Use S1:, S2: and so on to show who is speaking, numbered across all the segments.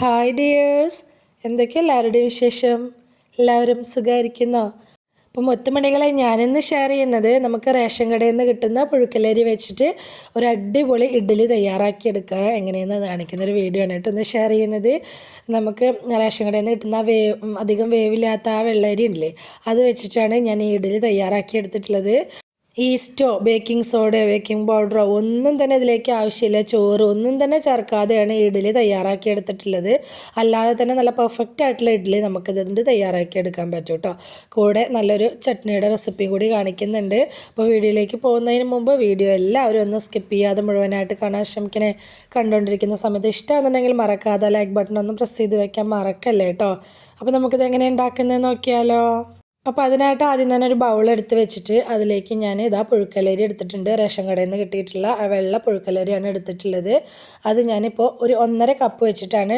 S1: Hi dears, എന്തൊക്കെ എല്ലാവരുടെയും വിശേഷം? എല്ലാവരും സുഖമായിരിക്കുന്നോ? അപ്പം മുത്തുമണികളെ ഞാനിന്ന് ഷെയർ ചെയ്യുന്നത് നമുക്ക് റേഷൻ കടയിൽ നിന്ന് കിട്ടുന്ന പുഴുക്കലരി വെച്ചിട്ട് ഒരു അടിപൊളി ഇഡ്ഡലി തയ്യാറാക്കിയെടുക്കുക എങ്ങനെയെന്ന് കാണിക്കുന്നൊരു വീഡിയോ ആണ് കേട്ടോ ഇന്ന് ഷെയർ ചെയ്യുന്നത്. നമുക്ക് റേഷൻ കടയിൽ നിന്ന് കിട്ടുന്ന അധികം വേവില്ലാത്ത ആ വെള്ളരി ഉണ്ടല്ലേ, അത് വെച്ചിട്ടാണ് ഞാൻ ഈ ഇഡ്ഡലി തയ്യാറാക്കിയെടുത്തിട്ടുള്ളത്. ഈസ്റ്റോ ബേക്കിംഗ് സോഡയോ ബേക്കിംഗ് പൗഡറോ ഒന്നും തന്നെ ഇതിലേക്ക് ആവശ്യമില്ല. ചോറ് ഒന്നും തന്നെ ചേർക്കാതെയാണ് ഈ ഇഡ്ഡലി തയ്യാറാക്കി എടുത്തിട്ടുള്ളത്. അല്ലാതെ തന്നെ നല്ല പെർഫെക്റ്റ് ആയിട്ടുള്ള ഇഡ്ഡലി നമുക്കിതുകൊണ്ട് തയ്യാറാക്കി എടുക്കാൻ പറ്റും കേട്ടോ. കൂടെ നല്ലൊരു ചട്നിയുടെ റെസിപ്പിയും കൂടി കാണിക്കുന്നുണ്ട്. അപ്പോൾ വീഡിയോയിലേക്ക് പോകുന്നതിന് മുമ്പ് വീഡിയോ എല്ലാവരും ഒന്ന് സ്കിപ്പ് ചെയ്യാതെ മുഴുവനായിട്ട് കാണാൻ ശ്രമിക്കണേ. കണ്ടുകൊണ്ടിരിക്കുന്ന സമയത്ത് ഇഷ്ടമാണെന്നുണ്ടെങ്കിൽ മറക്കാതെ ലൈക്ക് ബട്ടൺ ഒന്ന് പ്രസ് ചെയ്ത് വെക്കാൻ മറക്കല്ലേ കേട്ടോ. അപ്പോൾ നമുക്കിത് എങ്ങനെ ഉണ്ടാക്കുന്നത് നോക്കിയാലോ. അപ്പോൾ അതിനായിട്ട് ആദ്യം തന്നെ ഒരു ബൗൾ എടുത്ത് വെച്ചിട്ട് അതിലേക്ക് ഞാൻ പുഴുക്കലരി എടുത്തിട്ടുണ്ട്. റേഷൻ കടയിൽ നിന്ന് കിട്ടിയിട്ടുള്ള വെള്ള പുഴുക്കലരിയാണ് എടുത്തിട്ടുള്ളത്. അത് ഞാനിപ്പോൾ ഒരു 1.5 കപ്പ് വെച്ചിട്ടാണ്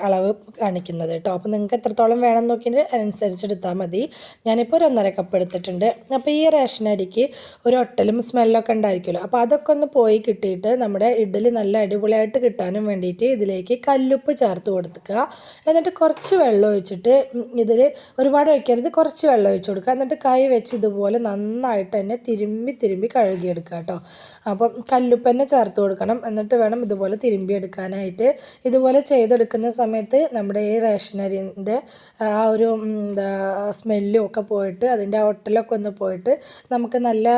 S1: അളവ് കാണിക്കുന്നത് കേട്ടോ. അപ്പോൾ നിങ്ങൾക്ക് എത്രത്തോളം വേണം നോക്കിയിട്ട് അതിനനുസരിച്ച് എടുത്താൽ മതി. ഞാനിപ്പോൾ ഒരു 1.5 കപ്പ് എടുത്തിട്ടുണ്ട്. അപ്പോൾ ഈ റേഷൻ അരിക്ക് ഒരു ഒട്ടലും സ്മെല്ലൊക്കെ ഉണ്ടായിരിക്കുമല്ലോ, അപ്പോൾ അതൊക്കെ ഒന്ന് പോയി കിട്ടിയിട്ട് നമ്മുടെ ഇഡ്ഡലി നല്ല അടിപൊളിയായിട്ട് കിട്ടാനും വേണ്ടിയിട്ട് ഇതിലേക്ക് കല്ലുപ്പ് ചേർത്ത് കൊടുക്കുക. എന്നിട്ട് കുറച്ച് വെള്ളം ഒഴിച്ചിട്ട് ഇതിൽ ഒരുപാട് ഒഴിക്കരുത്, കുറച്ച് വെള്ളം ഒഴിച്ച് കൊടുക്കുക. എന്നിട്ട് കൈ വെച്ച് ഇതുപോലെ നന്നായിട്ട് തന്നെ തിരുമ്പി കഴുകിയെടുക്കുക കേട്ടോ. അപ്പം കല്ലുപ്പ് തന്നെ ചേർത്ത് കൊടുക്കണം. എന്നിട്ട് വേണം ഇതുപോലെ തിരുമ്പി എടുക്കാനായിട്ട്. ഇതുപോലെ ചെയ്തെടുക്കുന്ന സമയത്ത് നമ്മുടെ ഈ റേഷനരിൻ്റെ ആ ഒരു സ്മെല്ലും ഒക്കെ പോയിട്ട് അതിൻ്റെ ആ ഒട്ടലൊക്കെ ഒന്ന് പോയിട്ട് നമുക്ക് നല്ല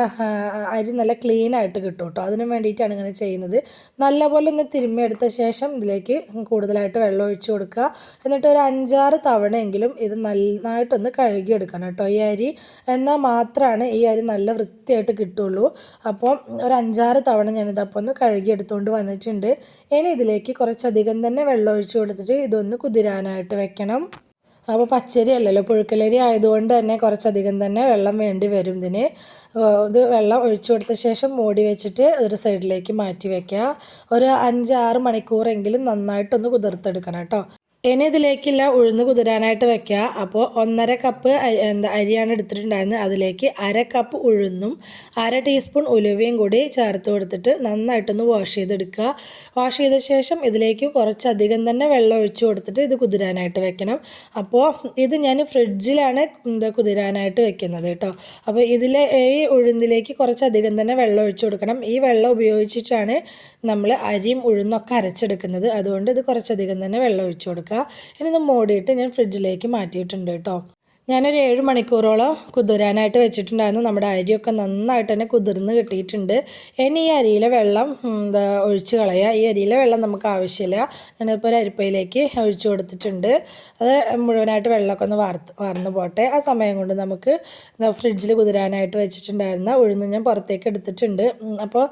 S1: അരി നല്ല ക്ലീൻ ആയിട്ട് കിട്ടും കേട്ടോ. അതിന് വേണ്ടിയിട്ടാണ് ഇങ്ങനെ ചെയ്യുന്നത്. നല്ലപോലെ ഒന്ന് തിരുമ്മി എടുത്ത ശേഷം ഇതിലേക്ക് കൂടുതലായിട്ട് വെള്ളം ഒഴിച്ച് കൊടുക്കുക. എന്നിട്ട് ഒരു 5-6 തവണയെങ്കിലും ഇത് നന്നായിട്ടൊന്ന് കഴുകിയെടുക്കണം കേട്ടോ ഈ അരി. എന്നാൽ മാത്രമാണ് ഈ അരി നല്ല വൃത്തിയായിട്ട് കിട്ടുള്ളൂ. അപ്പോൾ ഒരു 5-6 തവണ ഞാനിതപ്പോൾ ഒന്ന് കഴുകിയെടുത്തുകൊണ്ട് വന്നിട്ടുണ്ട്. ഇനി ഇതിലേക്ക് കുറച്ചധികം തന്നെ വെള്ളം ഒഴിച്ച് കൊടുത്തിട്ട് ഇതൊന്ന് കുതിരാനായിട്ട് വെക്കണം. അപ്പോൾ പച്ചരി അല്ലല്ലോ, പുഴുക്കലരി ആയതുകൊണ്ട് തന്നെ കുറച്ചധികം തന്നെ വെള്ളം വേണ്ടി വരും ഇതിന്. ഇത് വെള്ളം ഒഴിച്ചു കൊടുത്ത ശേഷം മൂടി വെച്ചിട്ട് ഒരു സൈഡിലേക്ക് മാറ്റി വയ്ക്കുക. ഒരു 5-6 മണിക്കൂറെങ്കിലും നന്നായിട്ടൊന്ന് കുതിർത്തെടുക്കണം കേട്ടോ. ഇനി ഇതിലേക്കില്ല ഉഴുന്ന് കുതിരാനായിട്ട് വെക്കുക. അപ്പോൾ 1.5 കപ്പ് അരിയാണ് എടുത്തിട്ടുണ്ടായിരുന്നത്. അതിലേക്ക് 1/2 കപ്പ് ഉഴുന്നും 1/2 ടീസ്പൂൺ ഉലുവയും കൂടി ചേർത്ത് കൊടുത്തിട്ട് നന്നായിട്ടൊന്ന് വാഷ് ചെയ്തെടുക്കുക. വാഷ് ചെയ്ത ശേഷം ഇതിലേക്ക് കുറച്ചധികം തന്നെ വെള്ളം ഒഴിച്ച് കൊടുത്തിട്ട് ഇത് കുതിരാനായിട്ട് വെക്കണം. അപ്പോൾ ഇത് ഞാൻ ഫ്രിഡ്ജിലാണ് കുതിരാനായിട്ട് വെക്കുന്നത് കേട്ടോ. അപ്പോൾ ഈ ഉഴുന്നിലേക്ക് കുറച്ചധികം തന്നെ വെള്ളം ഒഴിച്ച് കൊടുക്കണം. ഈ വെള്ളം ഉപയോഗിച്ചിട്ടാണ് നമ്മൾ അരിയും ഉഴുന്നൊക്കെ അരച്ചെടുക്കുന്നത്. അതുകൊണ്ട് ഇത് കുറച്ചധികം തന്നെ വെള്ളം ഒഴിച്ച് കൊടുക്കുക. ഇനി ഇത് മൂടിയിട്ട് ഞാൻ ഫ്രിഡ്ജിലേക്ക് മാറ്റിയിട്ടുണ്ട് കേട്ടോ. ഞാനൊരു 7 മണിക്കൂറോളം കുതിരാനായിട്ട് വെച്ചിട്ടുണ്ടായിരുന്നു. നമ്മുടെ അരിയൊക്കെ നന്നായിട്ട് തന്നെ കുതിർന്ന് കിട്ടിയിട്ടുണ്ട്. ഇനി ഈ അരിയിലെ വെള്ളം ഒഴിച്ച് കളയുക. ഈ അരിയിലെ വെള്ളം നമുക്ക് ആവശ്യമില്ല. ഞാനിപ്പോൾ ഒരു അരിപ്പയിലേക്ക് ഒഴിച്ച് കൊടുത്തിട്ടുണ്ട്. അത് മുഴുവനായിട്ട് വെള്ളമൊക്കെ ഒന്ന് വാർന്ന് പോട്ടെ. ആ സമയം കൊണ്ട് നമുക്ക് ഫ്രിഡ്ജിൽ കുതിരാനായിട്ട് വെച്ചിട്ടുണ്ടായിരുന്ന ഉഴുന്ന് ഞാൻ പുറത്തേക്ക് എടുത്തിട്ടുണ്ട്. അപ്പോൾ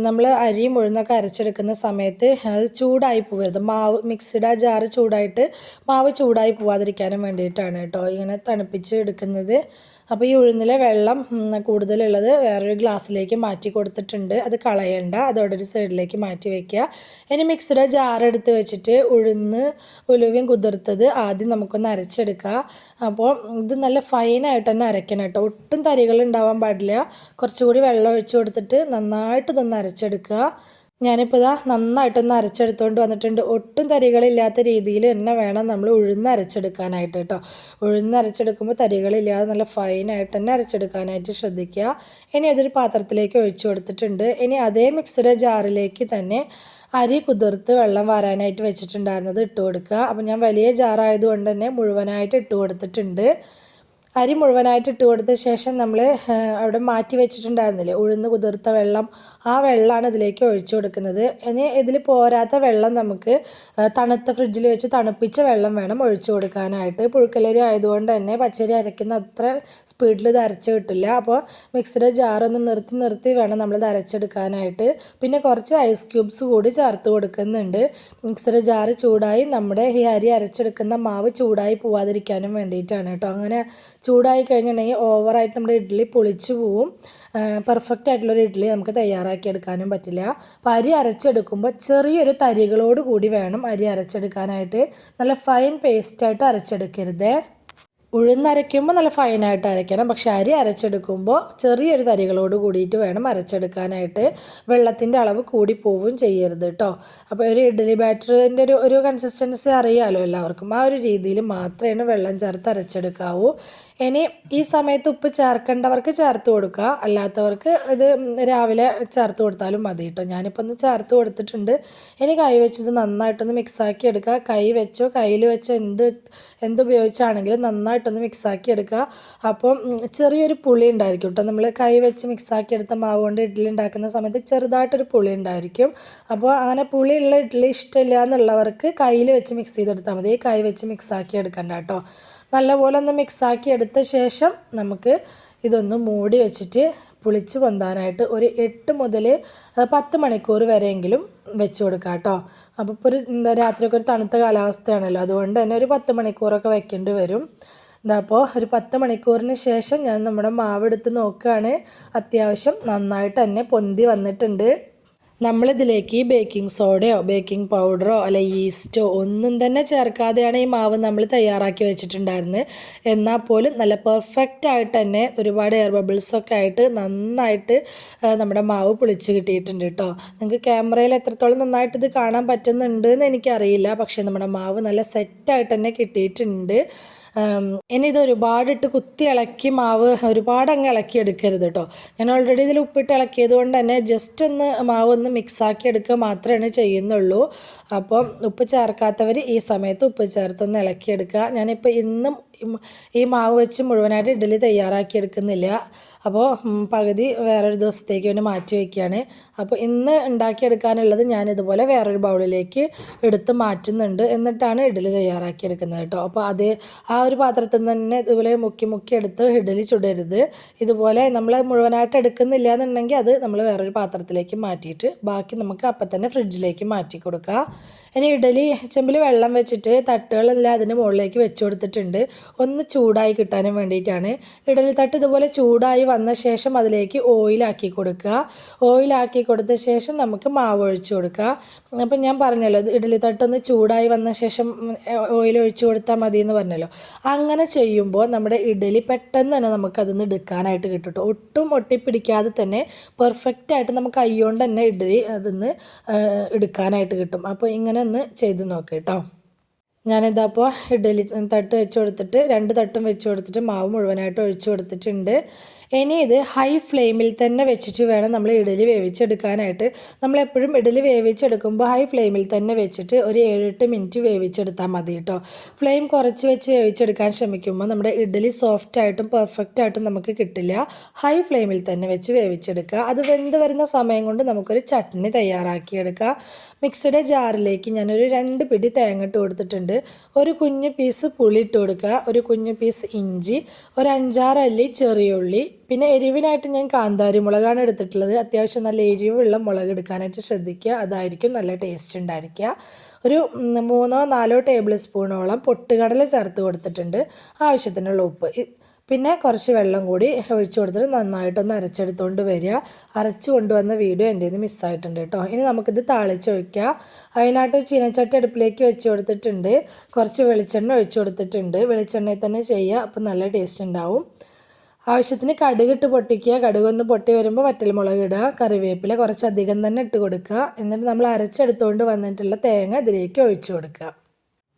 S1: നമ്മൾ അരിയും ഉഴുന്നൊക്കെ അരച്ചെടുക്കുന്ന സമയത്ത് അത് ചൂടായി പോകരുത്. മിക്സിയുടെ ആ ജാറ് ചൂടായിട്ട് മാവ് ചൂടായി പോവാതിരിക്കാനും വേണ്ടിയിട്ടാണ് കേട്ടോ ഇങ്ങനെ തണുപ്പിച്ച് എടുക്കുന്നത്. അപ്പോൾ ഈ ഉഴുന്നിലെ വെള്ളം കൂടുതലുള്ളത് വേറൊരു ഗ്ലാസ്സിലേക്ക് മാറ്റി കൊടുത്തിട്ടുണ്ട്. അത് കളയണ്ട, അതോടെ ഒരു സൈഡിലേക്ക് മാറ്റി വയ്ക്കുക. ഇനി മിക്സിയുടെ ജാറെടുത്ത് വെച്ചിട്ട് ഉലുവയും കുതിർത്തത് ആദ്യം നമുക്കൊന്ന് അരച്ചെടുക്കുക. അപ്പോൾ ഇത് നല്ല ഫൈനായിട്ട് തന്നെ അരയ്ക്കണം കേട്ടോ. ഒട്ടും തരികൾ ഉണ്ടാവാൻ പാടില്ല. കുറച്ചുകൂടി വെള്ളം ഒഴിച്ച് കൊടുത്തിട്ട് നന്നായിട്ട് ഇതൊന്ന് അരച്ചെടുക്കുക. ഞാനിപ്പോൾ നന്നായിട്ടൊന്ന് അരച്ചെടുത്തുകൊണ്ട് വന്നിട്ടുണ്ട്. ഒട്ടും തരികളില്ലാത്ത രീതിയിൽ തന്നെ വേണം നമ്മൾ ഉഴുന്ന് അരച്ചെടുക്കാനായിട്ട് കേട്ടോ. ഉഴുന്ന് അരച്ചെടുക്കുമ്പോൾ തരികളില്ലാതെ നല്ല ഫൈനായിട്ട് തന്നെ അരച്ചെടുക്കാനായിട്ട് ശ്രദ്ധിക്കുക. ഇനി അതൊരു പാത്രത്തിലേക്ക് ഒഴിച്ചു കൊടുത്തിട്ടുണ്ട്. ഇനി അതേ മിക്സിയുടെ ജാറിലേക്ക് തന്നെ അരി കുതിർത്ത് വെള്ളം വാരാനായിട്ട് വെച്ചിട്ടുണ്ടായിരുന്നത് ഇട്ട് കൊടുക്കുക. അപ്പോൾ ഞാൻ വലിയ ജാറായതുകൊണ്ട് തന്നെ മുഴുവനായിട്ട് ഇട്ട് കൊടുത്തിട്ടുണ്ട്. അരി മുഴുവനായിട്ട് ഇട്ട് കൊടുത്ത ശേഷം നമ്മൾ അവിടെ മാറ്റി വെച്ചിട്ടുണ്ടായിരുന്നില്ലേ ഉഴുന്ന് കുതിർത്ത വെള്ളം, ആ വെള്ളമാണ് ഇതിലേക്ക് ഒഴിച്ചു കൊടുക്കുന്നത്. ഇനി ഇതിൽ പോരാത്ത വെള്ളം നമുക്ക് തണുത്ത ഫ്രിഡ്ജിൽ വെച്ച് തണുപ്പിച്ച വെള്ളം വേണം ഒഴിച്ചു കൊടുക്കാനായിട്ട്. പുഴുക്കലരി ആയതുകൊണ്ട് തന്നെ പച്ചരി അരയ്ക്കുന്ന അത്ര സ്പീഡിൽ ഇത് അരച്ച് കിട്ടില്ല. അപ്പോൾ മിക്സിയുടെ ജാറൊന്ന് നിർത്തി വേണം നമ്മളിത് അരച്ചെടുക്കാനായിട്ട്. പിന്നെ കുറച്ച് ഐസ് ക്യൂബ്സ് കൂടി ചേർത്ത് കൊടുക്കുന്നുണ്ട്. മിക്സിയുടെ ജാറ് ചൂടായി നമ്മുടെ ഈ അരി അരച്ചെടുക്കുന്ന മാവ് ചൂടായി പോവാതിരിക്കാനും വേണ്ടിയിട്ടാണ് കേട്ടോ. അങ്ങനെ ചൂടായി കഴിഞ്ഞിട്ടുണ്ടെങ്കിൽ ഓവറായിട്ട് നമ്മുടെ ഇഡ്ഡലി പൊളിച്ചു പോവും. പെർഫെക്റ്റ് ആയിട്ടുള്ളൊരു ഇഡ്ഡലി നമുക്ക് തയ്യാറാക്കിയെടുക്കാനും പറ്റില്ല. അപ്പോൾ അരി അരച്ചെടുക്കുമ്പോൾ ചെറിയൊരു തരികളോട് കൂടി വേണം അരി അരച്ചെടുക്കാനായിട്ട്. നല്ല ഫൈൻ പേസ്റ്റായിട്ട് അരച്ചെടുക്കരുത്. ഉഴുന്നരയ്ക്കുമ്പോൾ നല്ല ഫൈനായിട്ട് അരയ്ക്കണം. പക്ഷേ അരി അരച്ചെടുക്കുമ്പോൾ ചെറിയൊരു തരികളോട് കൂടിയിട്ട് വേണം അരച്ചെടുക്കാനായിട്ട്. വെള്ളത്തിൻ്റെ അളവ് കൂടി പോവും ചെയ്യരുത് കേട്ടോ. അപ്പോൾ ഒരു ഇഡ്ഡലി ബാറ്ററിൻ്റെ ഒരു കൺസിസ്റ്റൻസി അറിയാമല്ലോ എല്ലാവർക്കും. ആ ഒരു രീതിയിൽ മാത്രമേ വെള്ളം ചേർത്ത് അരച്ചെടുക്കാവൂ. ഇനി ഈ സമയത്ത് ഉപ്പ് ചേർക്കേണ്ടവർക്ക് ചേർത്ത് കൊടുക്കുക, അല്ലാത്തവർക്ക് ഇത് രാവിലെ ചേർത്ത് കൊടുത്താലും മതി കേട്ടോ. ഞാനിപ്പോൾ ഒന്ന് ചേർത്ത് കൊടുത്തിട്ടുണ്ട്. ഇനി കൈ വെച്ചത് നന്നായിട്ടൊന്ന് മിക്സാക്കി എടുക്കുക. കൈ വെച്ചോ കയ്യിൽ വെച്ചോ എന്തുപയോഗിച്ചാണെങ്കിലും നന്നായിട്ടൊന്ന് മിക്സാക്കി എടുക്കുക. അപ്പം ചെറിയൊരു പുളി ഉണ്ടായിരിക്കും കേട്ടോ. നമ്മൾ കൈ വെച്ച് മിക്സാക്കി എടുത്ത മാവ് കൊണ്ട് ഇഡ്ഡലി ഉണ്ടാക്കുന്ന സമയത്ത് ചെറുതായിട്ടൊരു പുളി ഉണ്ടായിരിക്കും. അപ്പോൾ അങ്ങനെ പുളിയുള്ള ഇഡ്ഡലി ഇഷ്ടമില്ല എന്നുള്ളവർക്ക് കയ്യിൽ വെച്ച് മിക്സ് ചെയ്തെടുത്താൽ മതി. കൈ വെച്ച് മിക്സാക്കി എടുക്കണ്ട കേട്ടോ. നല്ലപോലെ ഒന്ന് മിക്സാക്കി എടുത്ത ശേഷം നമുക്ക് ഇതൊന്ന് മൂടി വെച്ചിട്ട് പുളിച്ച് പൊന്താനായിട്ട് ഒരു 8 മുതൽ 10 മണിക്കൂർ വരെയെങ്കിലും വെച്ച് കൊടുക്കാം കേട്ടോ. അപ്പോൾ ഇപ്പോൾ രാത്രിയൊക്കെ ഒരു തണുത്ത കാലാവസ്ഥയാണല്ലോ, അതുകൊണ്ട് തന്നെ ഒരു 10 മണിക്കൂറൊക്കെ വെക്കേണ്ടി വരും. അപ്പോൾ ഒരു 10 മണിക്കൂറിന് ശേഷം ഞാൻ നമ്മുടെ മാവ് എടുത്ത് നോക്കുകയാണ്. അത്യാവശ്യം നന്നായിട്ട് തന്നെ പൊന്തി വന്നിട്ടുണ്ട്. നമ്മളിതിലേക്ക് ബേക്കിംഗ് സോഡയോ ബേക്കിംഗ് പൗഡറോ അല്ലെ ഈസ്റ്റോ ഒന്നും തന്നെ ചേർക്കാതെയാണ് ഈ മാവ് നമ്മൾ തയ്യാറാക്കി വെച്ചിട്ടുണ്ടായിരുന്നത്. എന്നാൽ പോലും നല്ല പെർഫെക്റ്റ് ആയിട്ട് തന്നെ ഒരുപാട് എയർ ബബിൾസൊക്കെ ആയിട്ട് നന്നായിട്ട് നമ്മുടെ മാവ് പുളിച്ച് കിട്ടിയിട്ടുണ്ട് കേട്ടോ. നിങ്ങൾക്ക് ക്യാമറയിൽ എത്രത്തോളം നന്നായിട്ട് ഇത് കാണാൻ പറ്റുന്നുണ്ട് എന്ന് എനിക്കറിയില്ല, പക്ഷേ നമ്മുടെ മാവ് നല്ല സെറ്റായിട്ട് തന്നെ കിട്ടിയിട്ടുണ്ട്. ഇനി ഇത് ഒരുപാടിട്ട് കുത്തി ഇളക്കി മാവ് ഒരുപാട് അങ്ങ് ഇളക്കി എടുക്കരുത് കേട്ടോ. ഞാൻ ഓൾറെഡി ഇതിൽ ഉപ്പിട്ട് ഇളക്കിയത് കൊണ്ട് തന്നെ ജസ്റ്റ് ഒന്ന് മാവ് ഒന്ന് മിക്സാക്കി എടുക്കുക മാത്രമേ ചെയ്യുന്നുള്ളൂ. അപ്പം ഉപ്പ് ചേർക്കാത്തവർ ഈ സമയത്ത് ഉപ്പ് ചേർത്തൊന്ന് ഇളക്കിയെടുക്കുക. ഞാനിപ്പോൾ ഇന്നും ഈ മാവ് വെച്ച് മുഴുവനായിട്ട് ഇഡ്ഡലി തയ്യാറാക്കി എടുക്കുന്നില്ല. അപ്പോൾ പകുതി വേറൊരു ദിവസത്തേക്ക് വേണ്ടി മാറ്റി വയ്ക്കുകയാണ്. അപ്പോൾ ഇന്ന് ഉണ്ടാക്കിയെടുക്കാനുള്ളത് ഞാനിതുപോലെ വേറൊരു ബൗളിലേക്ക് എടുത്ത് മാറ്റുന്നുണ്ട്. എന്നിട്ടാണ് ഇഡ്ഡലി തയ്യാറാക്കി എടുക്കുന്നത് കേട്ടോ. അപ്പോൾ ആ ഒരു പാത്രത്തിൽ നിന്ന് തന്നെ ഇതുപോലെ മുക്കി എടുത്ത് ഇഡ്ഡലി ചുടരുത്. ഇതുപോലെ നമ്മൾ മുഴുവനായിട്ട് എടുക്കുന്നില്ല എന്നുണ്ടെങ്കിൽ അത് നമ്മൾ വേറൊരു പാത്രത്തിലേക്ക് മാറ്റിയിട്ട് ബാക്കി നമുക്ക് അപ്പം തന്നെ ഫ്രിഡ്ജിലേക്ക് മാറ്റി കൊടുക്കുക. ഇനി ഇഡ്ഡലി ചെമ്പിൽ വെള്ളം വെച്ചിട്ട് തട്ടുകളെല്ലാം അതിന് മുകളിലേക്ക് വെച്ച് കൊടുത്തിട്ടുണ്ട്. ഒന്ന് ചൂടായി കിട്ടാനും വേണ്ടിയിട്ടാണ്. ഇഡ്ഡലി തട്ട് ഇതുപോലെ ചൂടായി വന്ന ശേഷം അതിലേക്ക് ഓയിലാക്കി കൊടുക്കുക. ഓയിലാക്കി കൊടുത്ത ശേഷം നമുക്ക് മാവ് ഒഴിച്ച് കൊടുക്കുക. അപ്പം ഞാൻ പറഞ്ഞല്ലോ ഇഡ്ഡലി തട്ടൊന്ന് ചൂടായി വന്ന ശേഷം ഓയിൽ ഒഴിച്ച് കൊടുത്താൽ മതി എന്ന് പറഞ്ഞല്ലോ. അങ്ങനെ ചെയ്യുമ്പോൾ നമ്മുടെ ഇഡ്ഡലി പെട്ടെന്ന് തന്നെ നമുക്കതൊന്ന് എടുക്കാനായിട്ട് കിട്ടും കേട്ടോ. ഒട്ടും ഒട്ടിപ്പിടിക്കാതെ തന്നെ പെർഫെക്റ്റായിട്ട് നമുക്ക് കൈകൊണ്ട് തന്നെ ഇഡ്ഡലി അതൊന്ന് എടുക്കാനായിട്ട് കിട്ടും. അപ്പോൾ ഇങ്ങനെ ഒന്ന് ചെയ്ത് നോക്കാം കേട്ടോ. ഞാനിതപ്പോൾ ഇഡ്ഡലി തട്ട് വെച്ച് കൊടുത്തിട്ട് 2 തട്ടും വെച്ച് കൊടുത്തിട്ട് മാവ് മുഴുവനായിട്ട് ഒഴിച്ച് കൊടുത്തിട്ടുണ്ട്. ഇനി ഇത് ഹൈ ഫ്ലെയിമിൽ തന്നെ വെച്ചിട്ട് വേണം നമ്മൾ ഇഡ്ഡലി വേവിച്ചെടുക്കാനായിട്ട്. നമ്മളെപ്പോഴും ഇഡ്ഡലി വേവിച്ചെടുക്കുമ്പോൾ ഹൈ ഫ്ലെയിമിൽ തന്നെ വെച്ചിട്ട് ഒരു 7-8 മിനിറ്റ് വേവിച്ചെടുത്താൽ മതി കേട്ടോ. ഫ്ലെയിം കുറച്ച് വെച്ച് വേവിച്ചെടുക്കാൻ ശ്രമിക്കുമ്പോൾ നമ്മുടെ ഇഡ്ഡലി സോഫ്റ്റായിട്ടും പെർഫെക്റ്റായിട്ടും നമുക്ക് കിട്ടില്ല. ഹൈ ഫ്ലെയിമിൽ തന്നെ വെച്ച് വേവിച്ചെടുക്കുക. അത് വെന്ത് വരുന്ന സമയം കൊണ്ട് നമുക്കൊരു ചട്നി തയ്യാറാക്കിയെടുക്കുക. മിക്സിയുടെ ജാറിലേക്ക് ഞാനൊരു 2 പിടി തേങ്ങ ഇട്ട് കൊടുത്തിട്ടുണ്ട്. ഒരു കുഞ്ഞ് പീസ് പുളി ഇട്ട് കൊടുക്കുക. ഒരു കുഞ്ഞ് പീസ് ഇഞ്ചി, ഒരു 5-6 അല്ലി ചെറിയ ഉള്ളി, പിന്നെ എരിവിനായിട്ട് ഞാൻ കാന്താരി മുളകാണ് എടുത്തിട്ടുള്ളത്. അത്യാവശ്യം നല്ല എരിവുള്ള മുളക് എടുക്കാനായിട്ട് ശ്രദ്ധിക്കുക, അതായിരിക്കും നല്ല ടേസ്റ്റ് ഉണ്ടായിരിക്കുക. ഒരു 3-4 ടേബിൾ സ്പൂണോളം പൊട്ടുകടല ചേർത്ത് കൊടുത്തിട്ടുണ്ട്. ആവശ്യത്തിനുള്ള ഉപ്പ്, പിന്നെ കുറച്ച് വെള്ളം കൂടി ഒഴിച്ച് കൊടുത്തിട്ട് നന്നായിട്ടൊന്ന് അരച്ചെടുത്തുകൊണ്ട് വരിക. അരച്ച് കൊണ്ടുവന്ന വീഡിയോ എൻ്റെ നിന്ന് മിസ്സായിട്ടുണ്ട് കേട്ടോ. ഇനി നമുക്കിത് താളിച്ചൊഴിക്കുക. അതിനായിട്ട് ചീനച്ചട്ടി അടുപ്പിലേക്ക് വെച്ച് കൊടുത്തിട്ടുണ്ട്. കുറച്ച് വെളിച്ചെണ്ണ ഒഴിച്ച് കൊടുത്തിട്ടുണ്ട്. വെളിച്ചെണ്ണയിൽ തന്നെ ചെയ്യുക, അപ്പം നല്ല ടേസ്റ്റ് ഉണ്ടാവും. ആവശ്യത്തിന് കടുകിട്ട് പൊട്ടിക്കുക. കടുകൊന്ന് പൊട്ടി വരുമ്പോൾ വറ്റൽമുളക് ഇടുക. കറിവേപ്പില കുറച്ചധികം തന്നെ ഇട്ട് കൊടുക്കുക. എന്നിട്ട് നമ്മൾ അരച്ചെടുത്തുകൊണ്ട് വന്നിട്ടുള്ള തേങ്ങ ഇതിലേക്ക് ഒഴിച്ച് കൊടുക്കുക.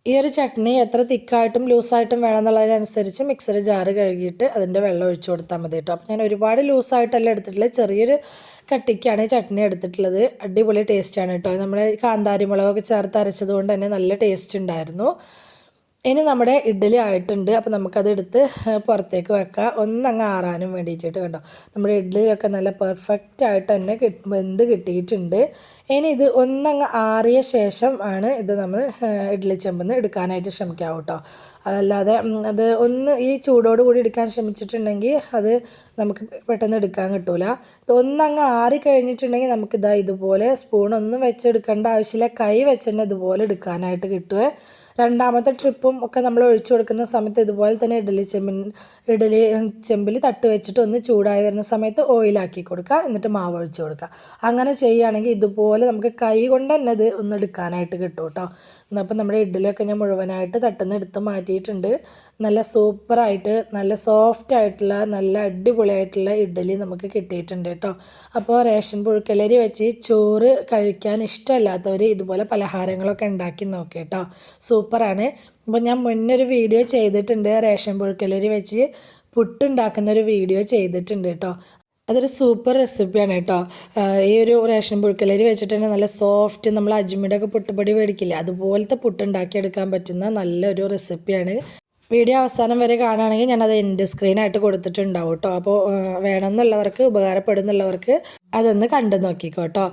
S1: ഈ ഒരു ചട്നി എത്ര തിക്കായിട്ടും ലൂസായിട്ടും വേണമെന്നുള്ളതിനനുസരിച്ച് മിക്സർ ജാറ് കഴുകിയിട്ട് അതിൻ്റെ വെള്ളം ഒഴിച്ച് കൊടുത്താൽ മതി കേട്ടോ. അപ്പോൾ ഞാൻ ഒരുപാട് ലൂസായിട്ടല്ല എടുത്തിട്ടുള്ളത്, ചെറിയൊരു കട്ടിക്കാണ് ഈ ചട്നി എടുത്തിട്ടുള്ളത്. അടിപൊളി ടേസ്റ്റാണ് കേട്ടോ. നമ്മൾ കാന്താരി മുളകൊക്കെ ചേർത്ത് അരച്ചത് കൊണ്ട് തന്നെ നല്ല ടേസ്റ്റ് ഉണ്ടായിരുന്നു. ഇനി നമ്മുടെ ഇഡ്ഡലി ആയിട്ടുണ്ട്. അപ്പോൾ നമുക്കതെടുത്ത് പുറത്തേക്ക് വെക്കാം, ഒന്നങ്ങ് ആറാനും വേണ്ടിയിട്ട് കണ്ടോ. നമ്മുടെ ഇഡ്ഡലിയൊക്കെ നല്ല പെർഫെക്റ്റ് ആയിട്ട് തന്നെ വെന്ത് കിട്ടിയിട്ടുണ്ട്. ഇനി ഇത് ഒന്നങ്ങ് ആറിയ ശേഷം ആണ് ഇത് നമ്മൾ ഇഡ്ഡലി ചെമ്പെന്ന് എടുക്കാനായിട്ട് ശ്രമിക്കാം കേട്ടോ. അതല്ലാതെ അത് ഒന്ന് ഈ ചൂടോട് കൂടി എടുക്കാൻ ശ്രമിച്ചിട്ടുണ്ടെങ്കിൽ അത് നമുക്ക് പെട്ടെന്ന് എടുക്കാൻ കിട്ടില്ല. ഒന്നങ്ങ് ആറി കഴിഞ്ഞിട്ടുണ്ടെങ്കിൽ നമുക്കിതാ ഇതുപോലെ സ്പൂണൊന്നും വെച്ചെടുക്കേണ്ട ആവശ്യമില്ല, കൈ വെച്ച് തന്നെ ഇതുപോലെ എടുക്കാനായിട്ട് കിട്ടുമേ. രണ്ടാമത്തെ ട്രിപ്പും ഒക്കെ നമ്മൾ ഒഴിച്ചു കൊടുക്കുന്ന സമയത്ത് ഇതുപോലെ തന്നെ ഇഡ്ഡലി ചെമ്പിൽ തട്ട് വെച്ചിട്ട് ഒന്ന് ചൂടായി വരുന്ന സമയത്ത് ഓയിലാക്കി കൊടുക്കുക. എന്നിട്ട് മാവ് ഒഴിച്ച് കൊടുക്കുക. അങ്ങനെ ചെയ്യുകയാണെങ്കിൽ ഇതുപോലെ നമുക്ക് കൈ കൊണ്ട് തന്നെ ഇത് ഒന്ന് എടുക്കാനായിട്ട് കിട്ടും കേട്ടോ. അപ്പോൾ നമ്മുടെ ഇഡ്ഡലിയൊക്കെ ഞാൻ മുഴുവനായിട്ട് തട്ടുന്ന എടുത്ത് മാറ്റിയിട്ടുണ്ട്. നല്ല സൂപ്പറായിട്ട് നല്ല സോഫ്റ്റ് ആയിട്ടുള്ള നല്ല അടിപൊളിയായിട്ടുള്ള ഇഡ്ഡലി നമുക്ക് കിട്ടിയിട്ടുണ്ട് കേട്ടോ. അപ്പോൾ റേഷൻ പുഴുക്കലരി വെച്ച് ചോറ് കഴിക്കാൻ ഇഷ്ടമല്ലാത്തവർ ഇതുപോലെ പലഹാരങ്ങളൊക്കെ ഉണ്ടാക്കി നോക്കുക കേട്ടോ, സൂപ്പറാണ്. അപ്പോൾ ഞാൻ മുന്നൊരു വീഡിയോ ചെയ്തിട്ടുണ്ട്, റേഷൻ പുഴുക്കലരി വെച്ച് പുട്ടുണ്ടാക്കുന്നൊരു വീഡിയോ ചെയ്തിട്ടുണ്ട് കേട്ടോ. അതൊരു സൂപ്പർ റെസിപ്പിയാണ് കേട്ടോ. ഈ ഒരു റേഷൻ പുഴുക്കലരി വെച്ചിട്ട് തന്നെ നല്ല സോഫ്റ്റ്, നമ്മൾ അജ്മിയുടെ ഒക്കെ പുട്ടുപൊടി മേടിക്കില്ലേ, അതുപോലത്തെ പുട്ടുണ്ടാക്കിയെടുക്കാൻ പറ്റുന്ന നല്ലൊരു റെസിപ്പിയാണ്. വീഡിയോ അവസാനം വരെ കാണുകയാണെങ്കിൽ ഞാനത് എൻ്റെ സ്ക്രീനായിട്ട് കൊടുത്തിട്ടുണ്ടാവും കേട്ടോ. അപ്പോൾ വേണമെന്നുള്ളവർക്ക്, ഉപകാരപ്പെടുന്നുള്ളവർക്ക് അതൊന്ന് കണ്ടു നോക്കിക്കോട്ടോ.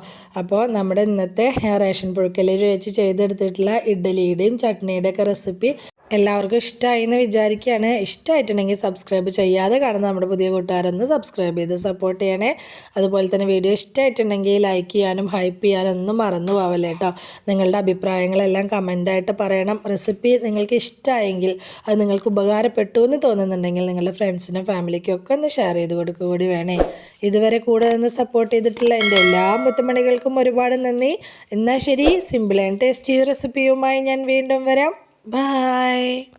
S1: അപ്പോൾ നമ്മുടെ ഇന്നത്തെ റേഷൻ പുഴുക്കലരി വെച്ച് ചെയ്തെടുത്തിട്ടുള്ള ഇഡ്ഡലിയുടെയും ചട്നിയുടെയൊക്കെ റെസിപ്പി എല്ലാവർക്കും ഇഷ്ടമായി എന്ന് വിചാരിക്കുകയാണ്. ഇഷ്ടമായിട്ടുണ്ടെങ്കിൽ സബ്സ്ക്രൈബ് ചെയ്യാതെ കാണുന്ന നമ്മുടെ പുതിയ കൂട്ടുകാരൊന്ന് സബ്സ്ക്രൈബ് ചെയ്ത് സപ്പോർട്ട് ചെയ്യണേ. അതുപോലെ തന്നെ വീഡിയോ ഇഷ്ടമായിട്ടുണ്ടെങ്കിൽ ലൈക്ക് ചെയ്യാനും ഹൈപ്പ് ചെയ്യാനും ഒന്നും മറന്നു പോവല്ലേ കേട്ടോ. നിങ്ങളുടെ അഭിപ്രായങ്ങളെല്ലാം കമൻ്റായിട്ട് പറയണം. റെസിപ്പി നിങ്ങൾക്ക് ഇഷ്ടമായെങ്കിൽ, അത് നിങ്ങൾക്ക് ഉപകാരപ്പെട്ടു എന്ന് തോന്നുന്നുണ്ടെങ്കിൽ നിങ്ങളുടെ ഫ്രണ്ട്സിനും ഫാമിലിക്കും ഒക്കെ ഒന്ന് ഷെയർ ചെയ്ത് കൊടുക്കുക കൂടി വേണേ. ഇതുവരെ കൂടെ നിന്ന് സപ്പോർട്ട് ചെയ്തിട്ടുള്ള എൻ്റെ എല്ലാ മുത്തുമണികൾക്കും ഒരുപാട് നന്ദി. എന്നാൽ ശരി, സിമ്പിൾ ആൻഡ് ടേസ്റ്റി റെസിപ്പിയുമായി ഞാൻ വീണ്ടും വരാം. Bye.